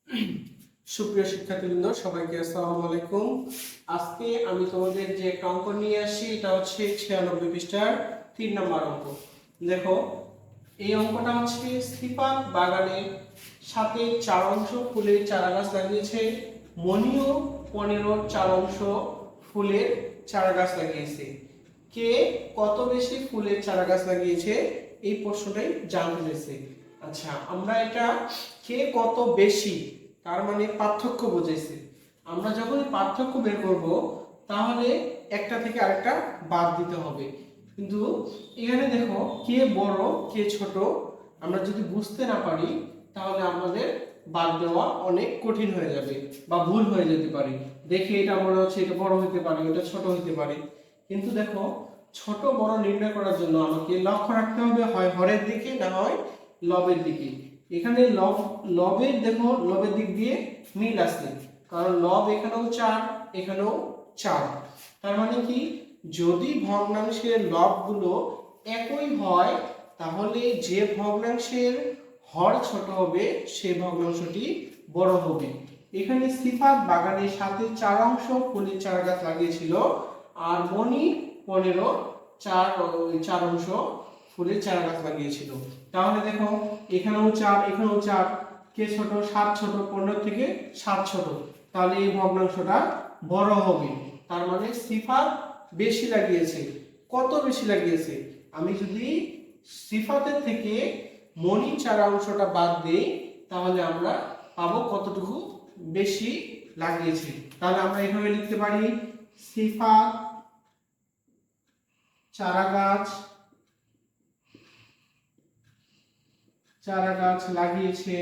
সুপ্রিয় শিক্ষার্থীবৃন্দ, সবাইকে আসসালামু আলাইকুম। আজকে আমি তোমাদের যে একটা অঙ্ক নিয়ে আসি, এটা হচ্ছে 96 পৃষ্ঠার 3 নম্বর অঙ্ক। দেখো, এই অঙ্কটা হচ্ছে সিফাত বাগানের সাথে 4 অংশ ফুলের চারা গাছ লাগিয়েছে, মনিও 15 4 অংশ ফুলের চারা গাছ লাগিয়েছে। কে কত বেশি ফুলের চারা গাছ লাগিয়েছে, এই প্রশ্নটাই জানতে চাইছে। আচ্ছা, আমরা এটা কে কত বেশি তার মানে পার্থক্য বোঝাইছে। আমরা যখন পার্থক্য বের করব, তাহলে একটা থেকে আরেকটা বাদ দিতে হবে। কিন্তু এখানে দেখো, কে বড় কে ছোট আমরা যদি বুঝতে না পারি, তাহলে আমাদের বাদ দেওয়া অনেক কঠিন হয়ে যাবে বা ভুল হয়ে যেতে পারে। দেখে এটা মনে হচ্ছে এটা বড় হতে পারে, এটা ছোট হতে পারে। কিন্তু দেখো, ছোট বড় নির্ণয় করার জন্য আমাকে লক্ষ্য রাখতে হবে হয় হরের দিকে, না হয় লবের দিকে। এখানে লবের দেখো, লবের দিক দিয়ে মিল আছে, কারণ লব এখানেও 4 এখানেও 4। তার মানে কি, যদি ভগ্নাংশের লবগুলো একই হয়, তাহলে যে ভগ্নাংশের হর ছোট হবে সেই ভগ্নাংশটি বড় হবে। এখানে সিফাত বাগানের সাথে 4 অংশ ফুলের চারা গাছ লাগিয়েছিল, আর মনি 15 4 অংশ ফুলের চারা গাছ লাগিয়েছিল। তাহলে দেখো, এখানেও 4 এখানেও 4, কে ছোট? 7 ছোট, 15 থেকে 7 ছোট, তাহলে এই ভগ্নাংশটা বড় হবে। তার মানে সিফাত বেশি লাগিয়েছে। কত বেশি লাগিয়েছে? আমি যদি সিফাতের থেকে মনি চারা অংশটা বাদ দেই, তাহলে আমরা পাবো কতটুকু বেশি লাগিয়েছে। তাহলে আমরা এভাবে লিখতে পারি, সিফাত চারা গাছ লাগিয়েছে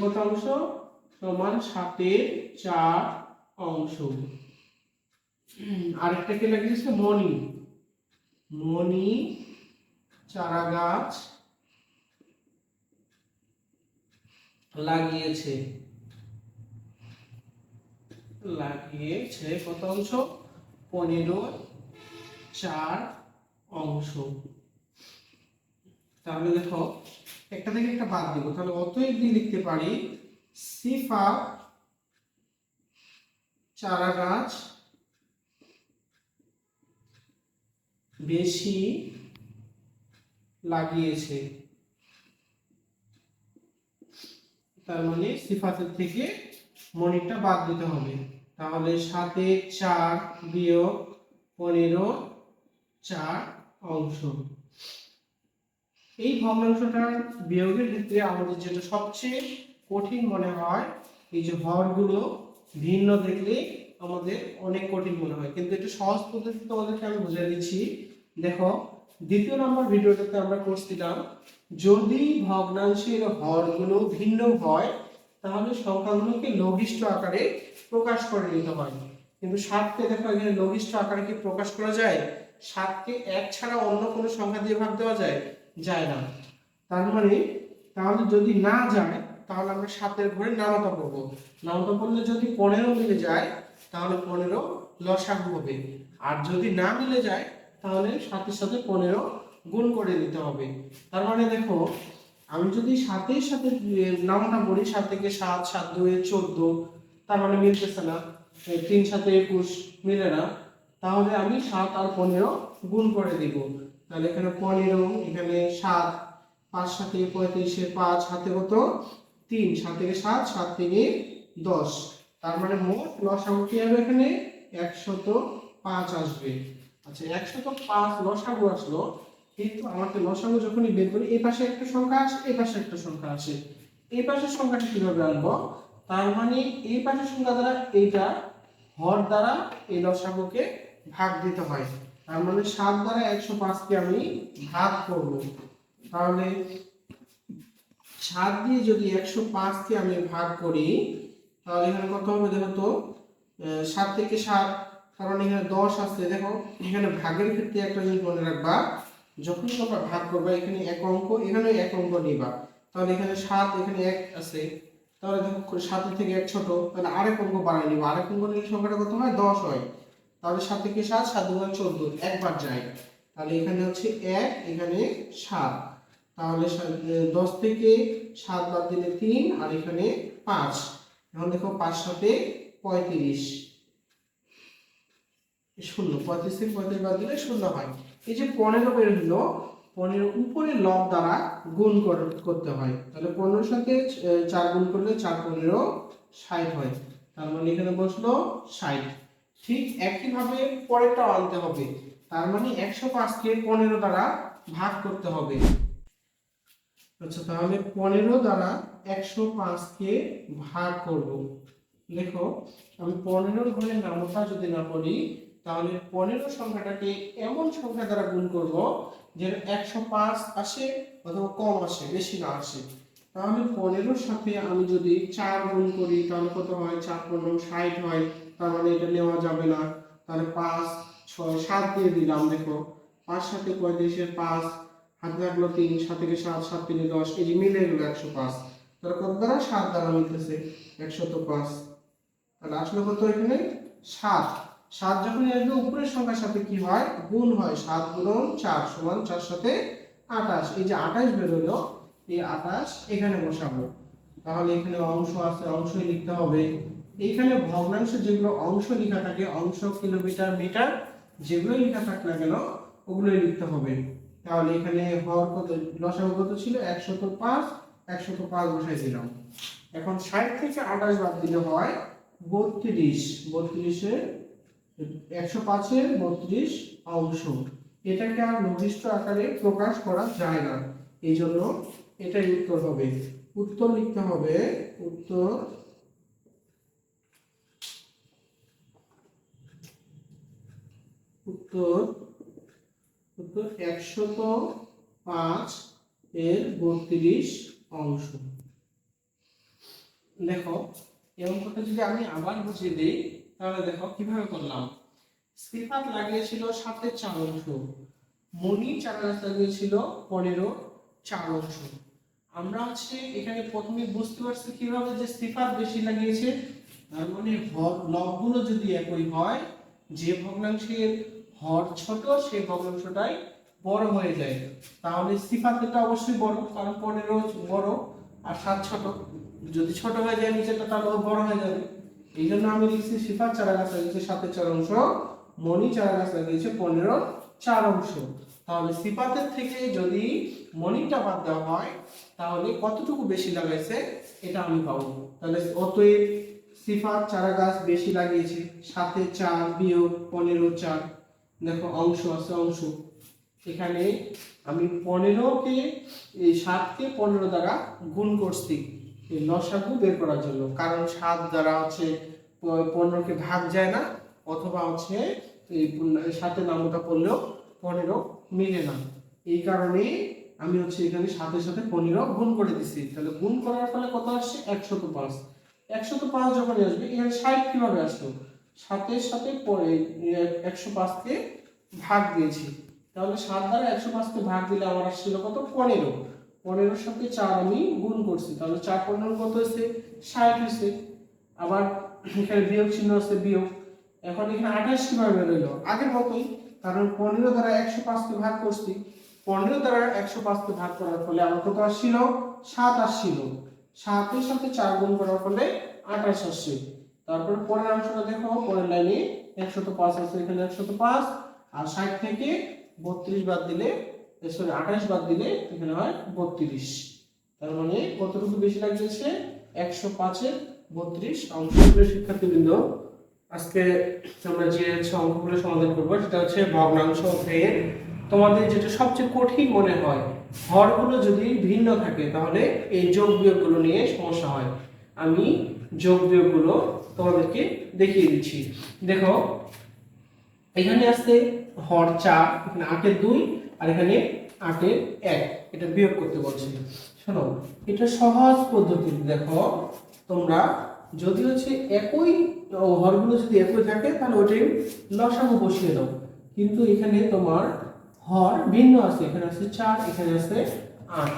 কত অংশ? সমান 7-এর 4 অংশ। আরেকটাকে লাগিয়েছে মনি চারা গাছ লাগিয়েছে কত অংশ? 15-4 অংশ। তাহলে দেখো, একটা থেকে একটা বাদ দিব, তাহলে অতএব দিয়ে লিখতে পারি, সিফাত চারা গাছ বেশি লাগিয়েছে। তার মানে সিফাতের থেকে মনিটা বাদ দিতে হবে। তাহলে 7-এর 4 বিয়োগ 15 4 অংশ। এই ভগ্নাংশটার বিয়োগের ক্ষেত্রে আমাদের যেটা সবচেয়ে কঠিন মনে হয়, এই যে হরগুলো ভিন্ন দেখলে আমাদের অনেক কঠিন মনে হয়, কিন্তু এটা সহজ পদ্ধতি তোমাদেরকে আমি বুঝিয়ে দিচ্ছি। দেখো, 2য় নম্বর ভিডিওটাতে আমরা করছিলাম, যদি ভগ্নাংশের হরগুলো ভিন্ন হয়, তাহলে সংখ্যাগুলোকে লঘিষ্ঠ আকারে প্রকাশ করে নিতে হয়। কিন্তু 7কে দেখো, এখানে লঘিষ্ঠ আকারে কি প্রকাশ করা যায়? 7কে 1 ছাড়া অন্য কোনো সংখ্যা দিয়ে ভাগ দেওয়া যায় না। তার মানে, তাহলে যদি না যায়, তাহলে আমরা 7-এর ঘরে নামতা পড়বো। নামতা পড়লে যদি 15 মিলে যায়, তাহলে 15 লসাগু হবে। আর যদি না মিলে যায়, তাহলে 7-এর সাথে 15 গুণ করে দিতে হবে। তার মানে দেখো, আমি যদি 7-এর সাথে নামতা পড়ি, 7 থেকে 7, 7 2 14, তার মানে মিলতেছে না। 3 7 21 মিলে না, তাহলে আমি 7 আর 15 গুণ করে দিব। তাহলে এখানে 15, এখানে 7, 5 7 35, 5 হাতে কত? 3, 7 থেকে 7, 7 থেকে 10। তার মানে মোট লসাগু কি হবে? এখানে 105 আসবে। আচ্ছা, 105 লসাগু আসলো, কিন্তু আমাকে লসাগু যখনই বের করি, এই পাশে একটা সংখ্যা আসে, এই পাশে একটা সংখ্যা আসে। এই পাশের সংখ্যাটা কিভাবে আনবো? তার মানে এই পাশের সংখ্যা দ্বারা এইটা হর দ্বারা এই লসাগুকে ভাগ দিতে হয়। তার মানে 7 দ্বারা 105কে আমি ভাগ করব। তাহলে 7 দিয়ে যদি 105কে আমি ভাগ করি, তাহলে এখানে কত হবে দেখো তো? 7 থেকে 7, কারণ এখানে 10 আছে। দেখো, এখানে ভাগের ক্ষেত্রে একটা জিনিস মনে রাখবা, যখন তোমরা ভাগ করবা, এখানে এক অঙ্ক, এখানে এক অঙ্ক নিবা। তাহলে এখানে 7, এখানে 1 আছে, তাহলে দেখো 7 থেকে 1 ছোট, তাহলে আরেক অঙ্ক বাড়াই নিবা। আরেক অঙ্ক নিলে সংখ্যাটা কত হয়? 10 হয়। তাহলে 7 থেকে 7, 7 2 14, একবার যায়। তাহলে এখানে হচ্ছে 1, এখানে 7। তাহলে 10 থেকে 7 বাদ দিলে 3 আর এখানে 5। এখন দেখো 5 সাথে 35 শূন্য, 35 থেকে 35 বাদ দিলে শূন্য হয়। এই যে 15 বের হলো, 15 উপরে লব দ্বারা গুণ করতে হয়। তাহলে 15 সাথে 4 গুণ করলে 4 15 60 হয়। তার মানে এখানে বসলো 60। ঠিক একই ভাবে পরেরটাও আনতে হবে। তার মানে 105 কে 15 দ্বারা ভাগ করতে হবে। আচ্ছা, তাহলে 15 দ্বারা 105 কে ভাগ করব। দেখো আমি 15 ঘরের নামতা যদি না করি, তাহলে 15 সংখ্যাটাকে এমন সংখ্যা দ্বারা গুণ করব যে 105 আসে অথবা কম আসে, বেশি না আসে। তাহলে 15 সাথে আমি যদি 4 গুণ করি তাহলে কত হয়? 4 15 60 হয়। তার মানে এটা নেওয়া যাবে না। তাহলে 5 6 7 দিয়ে দিলাম। দেখো 5 সাথে 35 এর 5, হাতে থাকলো 3, 7 থেকে 7, 7 3 10, এই যে মিলে গেল 105। তাহলে কত দ্বারা? 7 দ্বারা মিলতেছে 105। তাহলে আসলে কত এখানে? 7। 7 যখন আসবে উপরের সংখ্যার সাথে কি হয়? গুণ হয়। 7 গুণন 4 সমান 4 সাথে 28। এই যে 28 বের হলো, এই 28 এখানে বসাবো। তাহলে এখানে অংশ আছে, অংশই লিখতে হবে। এইখানে ভগ্নাংশ যেগুলো অংশ লেখা থাকে, অংশ কিলোমিটার মিটার যেগুলোই লেখা থাক না কেন ওগুলোই লিখতে হবে। তাহলে এখানে হর কত, লসাগু কত ছিল? 105। 105 বসাই দিলাম। এখন 60 থেকে 28 বাদ দিলে হয় 32। 32 এর 105 এর 32 অংশ। এটাকে আর নির্দিষ্ট আকারে প্রকাশ করা যায় না, এই জন্য এটাই উত্তর হবে। উত্তর লিখতে হবে উত্তর উত্তর উত্তর 105 এর 32 অংশ। দেখো এই অঙ্কটা যদি আমি আবার বুঝিয়ে দিই, তাহলে দেখো কিভাবে করলাম। সিফাত লাগিয়েছিল 7 এর 4 অংশ, মনি চারাগাছ লাগিয়েছিল 15 4 অংশ। আমরা হচ্ছে এখানে প্রথমে বুঝতে পারছি কিভাবে যে সিফাত বেশি লাগিয়েছে। তার মানে লবগুলো যদি একই হয়, যে ভগ্নাংশের হর ছোট সেই ভগ্নাংশটাই বড় হয়ে যায়। তাহলে সিফাতটা অবশ্যই বড়, কারণ 15 বড় আর 7 ছোট। যদি ছোট হয়ে যায় নিচেটা, তাহলে বড় হয়ে যাবে। এই জন্য আমি লিখছি সিফাত চারাগাছ লাগিয়েছে 7 এর 4 অংশ, মনি চারাগাছ লাগিয়েছে 15 4 অংশ। তাহলে সিফাতের থেকে যদি মনিটা বাদ দেওয়া হয়, তাহলে কতটুকু বেশি লাগাইছে এটা আমি পাবো। তাহলে অতএব সিফাত চারাগাছ বেশি লাগিয়েছে 7 এর 4 বিয়োগ 15 4। দেখো অংশ আছে, অংশ এখানে আমি 15 কে এই 7 কে 15 দ্বারা গুণ করছি এই লসাগু বের করার জন্য, কারণ 7 দ্বারা হচ্ছে 15 কে ভাগ যায় না, অথবা হচ্ছে এই 7 এর নামতা পড়লেও 15 মিলে না। এই কারণে আমি হচ্ছে এখানে 7 এর সাথে 15 গুণ করে দিছি। তাহলে গুণ করার ফলে কত আসছে? 105। 105 যখন আসবে, এখানে 60 কিভাবে আসলো? 7 এর সাথে 105 কে ভাগ দিয়েছি। তাহলে 7 দ্বারা 105 কে ভাগ দিলে আমার আসছিল কত? 15। 15 এর সাথে 4 আমি গুণ করছি, তাহলে 4 15 কত হয়েছে? 60 হয়েছে। আবার এখানে বিয়োগ চিহ্ন আছে, বিয়োগ। এখন এখানে 28 কিভাবে বের হলো? আগের মতই, কারণ 15 দ্বারা 105 কে ভাগ করছি। 15 দ্বারা 105 কে ভাগ করার ফলে আমার কত আসছিল? 7 আসছিল। 7 এর সাথে 4 গুণ করার ফলে 28 আসছে। তারপর পরের অংশটা দেখো, পরের লাইনে 105 আছে, এখানে 105। আর 60 থেকে 32 বাদ দিলে, সরি 28 বাদ দিলে এখানে হয় 32। তার মানে কতটুকু বেশি লাগিয়েছে? 105 এর 32 অংশ। শিক্ষার্থীবৃন্দ, আজকে আমরা যে অঙ্কগুলো সমাধান করবো সেটা হচ্ছে ভগ্নাংশ অধ্যায়ের তোমাদের যেটা সবচেয়ে কঠিন মনে হয়, হরগুলো যদি ভিন্ন থাকে তাহলে এই যোগ বিয়োগগুলো নিয়ে সমস্যা হয়। আমি যোগ বিয়োগগুলো তোমাদেরকে দেখিয়ে দিচ্ছি। দেখো এখানে আছে হর 4, এখানে 8 এর 2 আর এখানে 8 এর 1, এটা বিয়োগ করতে বলছে। শোনো, এটা সহজ পদ্ধতি। দেখো তোমরা যদি হচ্ছে একই হরগুলো যদি একই থাকে তাহলে ওইটাই লসাগু বসিয়ে দাও। কিন্তু এখানে তোমার হর ভিন্ন আছে, এখানে আছে 4, এখানে আছে 8।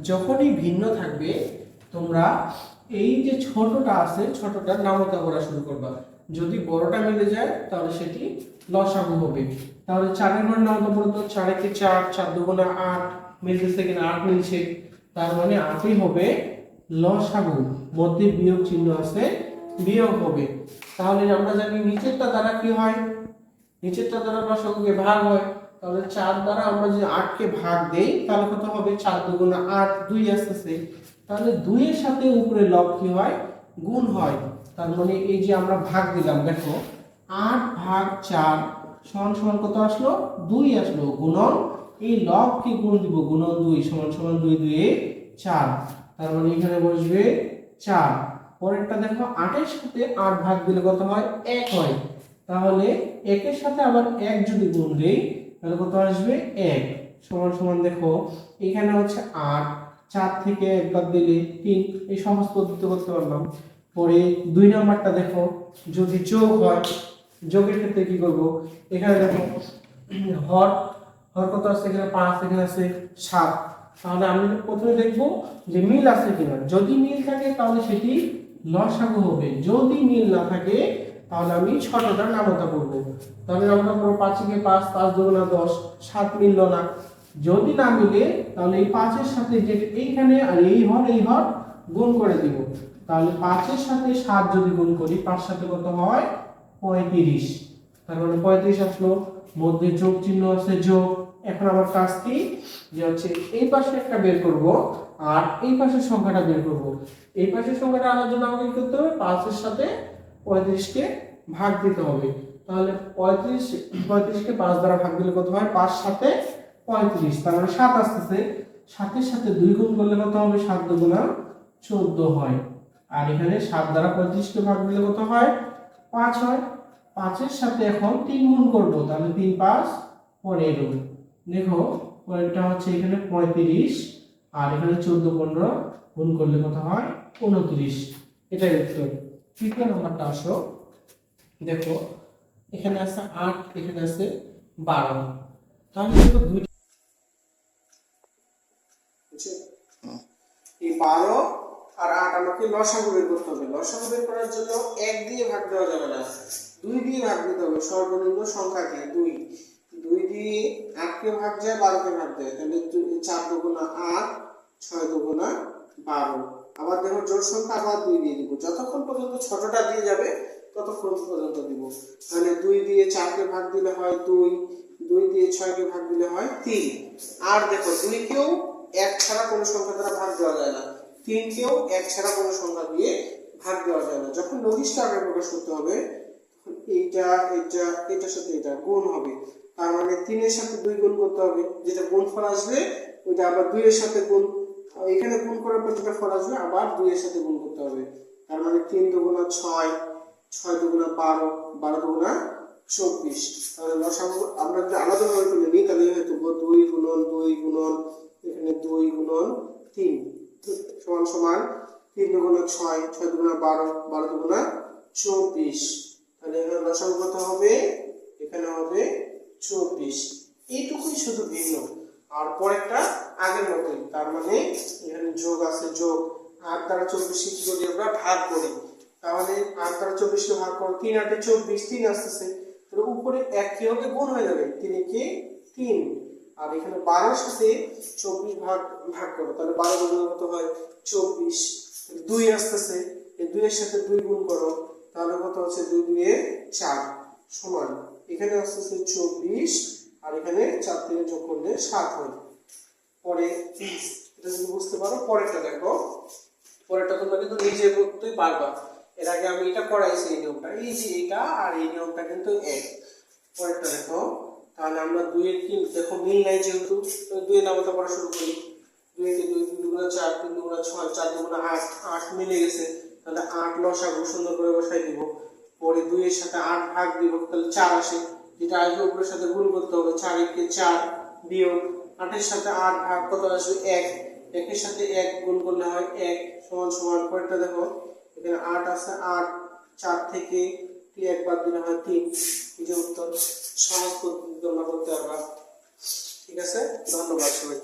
যখনই ভিন্ন থাকবে তোমরা এই যে ছোটটা আছে ছোটটার নামতা করা শুরু করবা। যদি বড়টা মিলে যায় তাহলে সেটি লসাগু হবে। তাহলে 4 এর ঘরের নামতা পড়তো 4 একে 4, 4 দুগুণে 8, মিলতেছে কিনা, 8 মিলছে, তার মানে 8ই হবে লসাগু, মধ্যে বিয়োগ চিহ্ন আছে, বিয়োগ হবে। তাহলে আমরা জানি নিচেরটা দ্বারা কি হয়, নিচেরটা দ্বারা লসাগুকে ভাগ হয়, তাহলে 4 দ্বারা আমরা যদি 8 কে ভাগ দেই তাহলে কত হবে, 4 দুগুণা 8, 2 আসতেছে, তাহলে 2 এর সাথে উপরে লব কি হয়, গুণ হয়। তার মানে এই যে আমরা ভাগ দিলাম, দেখো 8 ভাগ 4 সমান সমান কত আসলো, 2 আসলো, গুণন এই লব কে গুণ দিব, গুণন 2 সমান সমান 2 2 এ 4, তার মানে এখানে বসবে 4। পরেরটা দেখো 8 এর সাথে 8 ভাগ দিলে কত হয়, 1 হয়, তাহলে 1 এর সাথে আবার 1 যদি গুণ দেই তাহলে কত আসবে, 1 সমান সমান দেখো এখানে হচ্ছে 8, 4 থেকে 1 বাদ দিলে 3, এই সহজ পদ্ধতি করতে পারলাম। পরে 2 নাম্বারটা দেখো যদি যোগ হয়, যোগের ক্ষেত্রে কি করব, এখানে দেখো হর হর কত আছে, এখানে 5, এখানে আছে 7, তাহলে আমি প্রথমে দেখব যে মিল আছে কিনা, যদি মিল থাকে তাহলে সেটি লসাগু হবে, যদি মিল না থাকে তাহলে আমি ছোটটার নামতা করব। তাহলে নামতা করব 5 কে 5, 5 দুগুণা 10, 7 মিললো না, যদি না মিলে তাহলে এই 5 এর সাথে যে এইখানে আর এই হর গুণ করে দিব, তাহলে 5 এর সাথে 7 যদি গুণ করি, 5 সাথে কত হয়, 35, তার মানে 35 আসলো, মধ্যে যোগ চিহ্ন আছে, যোগ। এখন আমার কাজ কি, যে হচ্ছে এই পাশে একটা বের করব আর এই পাশের সংখ্যাটা বের করব। এই পাশের সংখ্যাটা আনার জন্য আমাকে কি করতে হবে, 5 এর সাথে 35 কে ভাগ দিতে হবে, তাহলে 35 কে 5 দ্বারা ভাগ দিলে কত হয়, 5 সাথে 35, তার মানে 7 আসতেছে, 7 এর সাথে 2 গুণ করলে কত হবে, 7 দুগুণা 14 হয়, আর এখানে 7 দ্বারা 35 কে ভাগ দিলে কত হয়, 5 হয়। 5 এর সাথে এখন 3 গুণ করব, তাহলে 3 5 15, দেখো পরেরটা হচ্ছে এখানে 35 আর এখানে 14 15 গুণ করলে কত হয়, 29, এটাই উত্তর। তৃতীয় নাম্বারটা আসো, দেখো এখানে আছে 8, এখানে আছে 12, তাহলে দেখো দুই এই 12 আর 8 আমাকে লসাগু বের করতে হবে। লসাগু বের করার জন্য 1 দিয়ে ভাগ দেওয়া যাবে না, 2 দিয়ে ভাগ দিতে হবে, সর্বনিম্ন সংখ্যাকে 2, 2 দিয়ে 8 কে ভাগ যায়, 12 কে ভাগ দেয়, তাহলে 4 দুগুণা 8, 6 দুগুণা 12, আবার দেখো জোড় সংখ্যা আবার 2 দিয়ে দিব, যতক্ষণ পর্যন্ত ছোটটা দিয়ে যাবে ততক্ষণ পর্যন্ত দিব। তাহলে 2 দিয়ে 4 কে ভাগ দিলে হয় 2, 2 দিয়ে 6 কে ভাগ দিলে হয় 3, আর দেখো 2 কেও 1 ছাড়া কোনো সংখ্যা দ্বারা ভাগ দেওয়া যায় না, 3 কেও 1 ছাড়া কোনো সংখ্যা দিয়ে ভাগ দেওয়া যায় না। যখন লঘিষ্ঠ আকারে প্রকাশ করতে হবে তখন এটার সাথে এটা গুণ হবে, তার মানে 3 এর সাথে 2 গুণ করতে হবে, যেটা গুণফল আসবে ওইটা আবার 2 এর সাথে গুণ, এখানে গুণ করার পর যেটা ফল আসবে আবার 2 এর সাথে গুণ করতে হবে, তার মানে 3 দুগুণা 6, 6 দুগুণা 12, 12 দুগুণা 24, তাহলে লসাগু আমরা যদি আলাদাভাবে তুলে নিই তাহলে হয়তো 2 গুণন 2 গুণন এখানে 2 গুণন 3 সমান সমান 3 দুগুণা 6, 6 দুগুণা 12, 12 দুগুণা 24, তাহলে এখানে লসাগু কত হবে, এখানে হবে 24, এইটুকুই শুধু ভিন্ন, আর পরেরটা আগের মতই, তার মানে এখানে যোগ আছে, যোগ 8 দ্বারা 24 কে যদি আমরা ভাগ করি তাহলে 8 দ্বারা 24 কে ভাগ করো, 3 8 এ 24, 3 আসছে, তাহলে উপরে 1 কি হবে, গুণ হয়ে যাবে, 3 কে 3, আর এখানে 12 এর সাথে 24 ভাগ করো, তাহলে 12 গুণ কত হয়, 24, 2 আসছে, এই 2 এর সাথে 2 গুণ করো, তাহলে কত হচ্ছে, 2 2 এ 4 সমান, এখানে আসছে 24 আর এখানে 4 থেকে যোগ করলে 7 হয়। পরে এটা যদি বুঝতে পারো, পরেরটা দেখো, পরেরটা তোমরা কিন্তু নিজে করতেই পারবা, এর আগে আমি এটা করাইছি এই নিয়মটা, এই যে এটা আর এই নিয়মটা কিন্তু এক। পরেরটা দেখো, তাহলে আমরা 2 এর কি দেখো মিল নাই, যেহেতু 2 এর নামতা পড়া শুরু করি, 2 এর 2 দুগুণা 4, 3 দুগুণা 6, 4 দুগুণা 8, 8 মিলে গেছে, তাহলে 8 লসাগু সুন্দর করে বসাই দিব। পরে 2 এর সাথে 8 ভাগ দিব, তাহলে 4 আসে, যেটা আগে উপরের সাথে গুণ করতে হবে, 4 কে 4 বিয়োগ 8 এর সাথে 8 ভাগ কত আসবে, 1, 1 এর সাথে 1 গুণ করলে হয় 1 সমান সমান। পরেরটা দেখো, এখানে 8 আছে, 8 4 থেকে 1 বাদ দিলে হয় 3, এই যে উত্তর। সহজ পদ্ধতি তোমরা করতে পারবা। ঠিক আছে, ধন্যবাদ সবাই।